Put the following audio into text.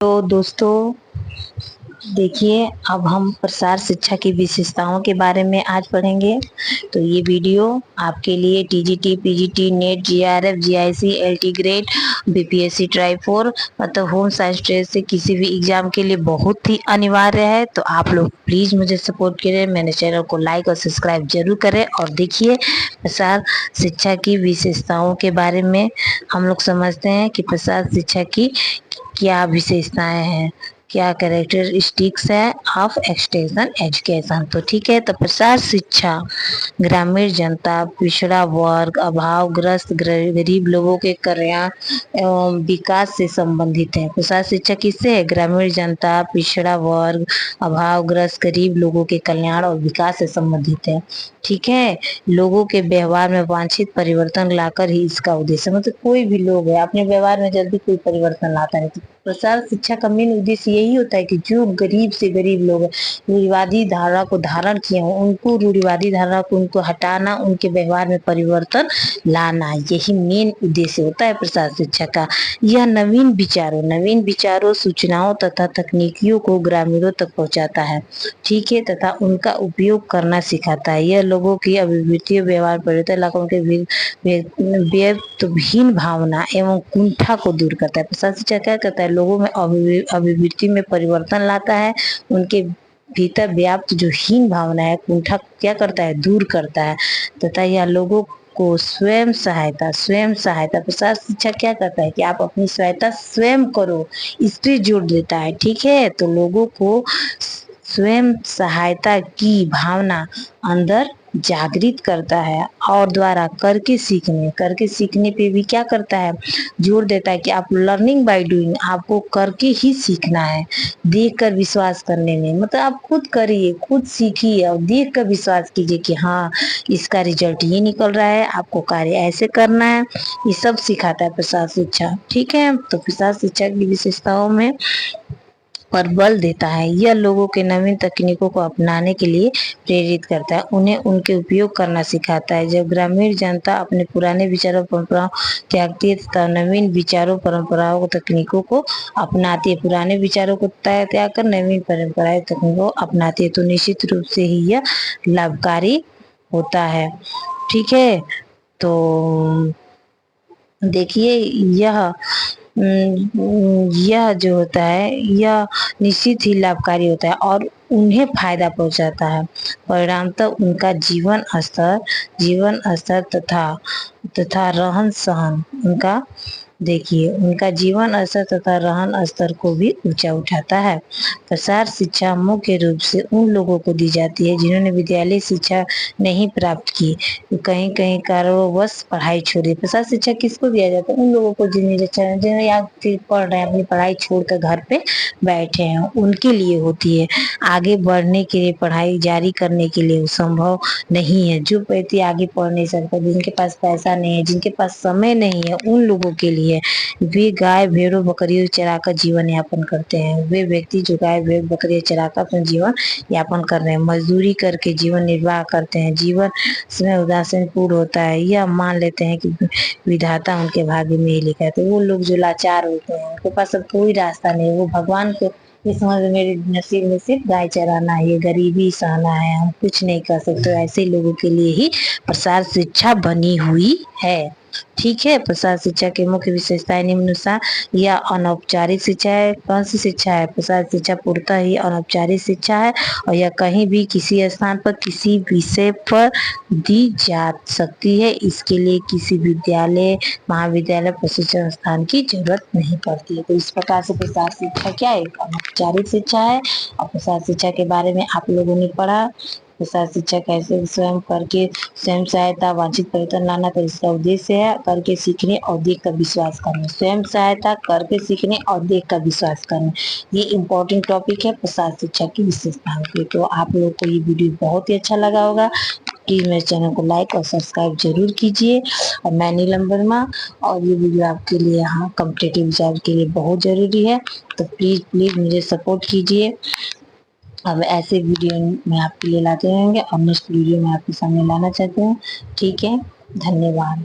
तो दोस्तों देखिए, अब हम प्रसार शिक्षा की विशेषताओं के बारे में आज पढ़ेंगे। तो ये वीडियो आपके लिए TGT, PGT, net, GRF, GIC, LT grade, BPSC try 4 मतलब होम साइंस टेस्ट से किसी भी एग्जाम के लिए बहुत ही अनिवार्य है। तो आप लोग प्लीज मुझे सपोर्ट करें, मेरे चैनल को लाइक और सब्सक्राइब जरूर करें। और देखिए, प्रसार शिक्षा की विशेषताओं के बारे में हम लोग समझते हैं कि प्रसार शिक्षा की क्या विशेषताएं हैं, क्या कैरेक्टरिस्टिक्स है ऑफ एक्सटेंशन एजुकेशन। तो ठीक है, तो प्रसार शिक्षा ग्रामीण जनता, पिछड़ा वर्ग, अभावग्रस्त गरीब लोगों के कल्याण एवं विकास से संबंधित है। प्रसार शिक्षा किससे है? ग्रामीण जनता, पिछड़ा वर्ग, अभावग्रस्त गरीब लोगों के कल्याण और विकास से संबंधित है। ठीक है, लोगों के व्यवहार में वांछित परिवर्तन लाकर ही इसका उद्देश्य, मतलब कोई भी लोग है अपने व्यवहार में जल्दी कोई परिवर्तन लाता है। तो प्रसार शिक्षा का मेन उद्देश्य यही होता है कि जो गरीब से गरीब लोग रूढ़िवादी धारणा को धारण किए हों, उनको रूढ़िवादी धारणा को उनको हटाना, उनके व्यवहार में परिवर्तन लाना, यही मेन उद्देश्य होता है प्रसार शिक्षा का। यह नवीन विचारों, सूचनाओं तथा तकनीकियों को ग्रामीणों तक पहुंचाता है। ठीक है, तथा उनका उपयोग करना सिखाता है। यह लोगों की अभिवृत्ति, व्यवहार परिवर्तन, इलाकों के व्यक्तिहीन भावना एवं कुंठा को दूर करता है। प्रसार शिक्षा क्या करता है? लोगों में अभिवृत्ति में परिवर्तन लाता है, उनके भीतर व्याप्त जो हीन भावना है, कुंठा क्या करता है? दूर करता है। तथा यह लोगों को स्वयं सहायता प्रसार शिक्षा क्या करता है कि आप अपनी सहायता स्वयं करो, इस पे जोर देता है। ठीक है, तो लोगों को स्वयं सहायता की भावना अंदर जागृत करता है और द्वारा करके सीखने पे भी क्या करता है? जोर देता है कि आप लर्निंग बाय डूइंग, आपको करके ही सीखना है, देख कर विश्वास करने में, मतलब आप खुद करिए, खुद सीखिए और देख कर विश्वास कीजिए कि हाँ इसका रिजल्ट ये निकल रहा है, आपको कार्य ऐसे करना है। ये सब सिखाता है प्रसार शिक्षा। ठीक है, तो प्रसार शिक्षा की विशेषताओं में पर बल देता है। यह लोगों के नवीन तकनीकों को अपनाने के लिए प्रेरित करता है, उन्हें उनके उपयोग करना सिखाता है। जब ग्रामीण जनता अपने पुराने विचारों परंपराओं त्यागती है तथा नवीन विचारों परंपराओं तकनीकों को अपनाती है, पुराने विचारों को त्याग कर नवीन परंपराएं तकनीकों को अपनाती है, तो निश्चित रूप से ही यह लाभकारी होता है। ठीक है, तो देखिए, यह जो होता है यह निश्चित ही लाभकारी होता है और उन्हें फायदा पहुंचाता है। परिणामतः उनका जीवन स्तर तथा रहन सहन, उनका जीवन स्तर तथा रहन स्तर को भी ऊंचा उठाता है। प्रसार शिक्षा मुख्य रूप से उन लोगों को दी जाती है जिन्होंने विद्यालय शिक्षा नहीं प्राप्त की, कहीं कहीं कारणवश पढ़ाई छोड़ी। प्रसार शिक्षा किसको दिया जाता है? उन लोगों को जिन्हें या फिर पढ़ रहे हैं, अपनी पढ़ाई छोड़कर घर पे बैठे हैं, उनके लिए होती है। आगे बढ़ने के लिए, पढ़ाई जारी करने के लिए संभव नहीं है, जो व्यक्ति आगे पढ़ नहीं सकता, जिनके पास पैसा नहीं है, जिनके पास समय नहीं है, उन लोगों के लिए वे गाय भेड़ों बकरियों चराकर जीवन यापन करते हैं। वे व्यक्ति जो गाय भेड़ बकरियां चराकर अपना जीवन यापन कर रहे हैं, मजदूरी करके जीवन निर्वाह करते हैं, जीवन समय उदासीन पूर्ण होता है, यह मान लेते हैं कि विधाता उनके भाग्य में ही लिखा है। तो वो लोग जो लाचार होते हैं, उनके पास अब कोई रास्ता नहीं, वो भगवान को ये समझ मेरे नसीब में सिर्फ गाय चराना है, ये गरीबी सहना है, हम कुछ नहीं कर सकते। तो ऐसे लोगों के लिए ही प्रसार शिक्षा बनी हुई है। ठीक है, प्रसार शिक्षा के मुख्य विशेषताएं निम्नानुसार: यह अनौपचारिक शिक्षा है। कौन सी शिक्षा है? प्रसार शिक्षा पूर्णतः ही अनौपचारिक शिक्षा है और यह कहीं भी किसी स्थान पर किसी विषय पर दी जा सकती है। इसके लिए किसी विद्यालय, महाविद्यालय, प्रशिक्षण स्थान की जरूरत नहीं पड़ती है। तो इस प्रकार से प्रसार शिक्षा क्या है? अनौपचारिक शिक्षा है। और प्रसार शिक्षा के बारे में आप लोगों ने पढ़ा, प्रसार शिक्षा कैसे स्वयं करके स्वयं सहायता, वांछित परिवर्तन लाना, तो इसका उद्देश्य है करके सीखने और देख कर विश्वास करना। स्वयं सहायता, करके सीखने और देख कर विश्वास करना, ये इम्पोर्टेंट टॉपिक है प्रसार शिक्षा की विशेषताओं की। तो आप लोगों को ये वीडियो बहुत ही अच्छा लगा होगा। प्लीज मेरे चैनल को लाइक और सब्सक्राइब जरूर कीजिए। और मैं नीलम वर्मा, और ये वीडियो आपके लिए यहाँ कॉम्पिटिटिव एग्जाम के लिए बहुत जरूरी है। तो प्लीज मुझे सपोर्ट कीजिए। अब ऐसे वीडियो मैं आपके लिए लाते रहेंगे और नेक्स्ट वीडियो में आपके सामने लाना चाहते हैं। ठीक है, धन्यवाद।